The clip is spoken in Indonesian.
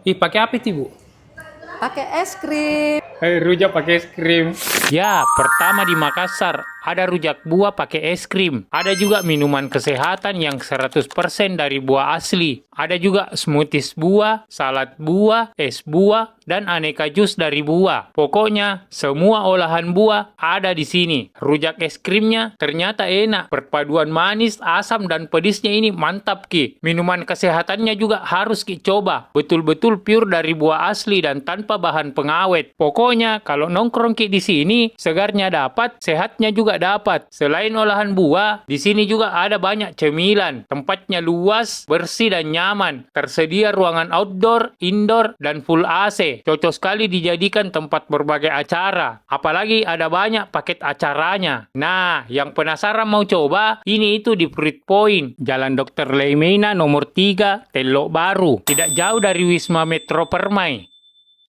Ih, pakai apa itu, Bu? Pakai es krim. Rujak pakai es krim. Ya, pertama di Makassar ada rujak buah pakai es krim. Ada juga minuman kesehatan yang 100% dari buah asli. Ada juga smoothies buah, salad buah, es buah, dan aneka jus dari buah. Pokoknya semua olahan buah ada di sini. Rujak es krimnya ternyata enak. Perpaduan manis, asam, dan pedisnya ini mantap, Ki. Minuman kesehatannya juga harus Ki coba. Betul-betul pure dari buah asli dan tanpa bahan pengawet. Pokoknya kalau nongkrong Ki di sini, segarnya dapat, sehatnya juga dapat. Selain olahan buah, di sini juga ada banyak cemilan. Tempatnya luas, bersih, dan nyaman. Tersedia ruangan outdoor, indoor, dan full AC. Cocok sekali dijadikan tempat berbagai acara. Apalagi ada banyak paket acaranya. Nah, yang penasaran mau coba, ini itu di Fruit Point, Jalan Dr. Leimena nomor 3, Telok Baru. Tidak jauh dari Wisma Metro Permai.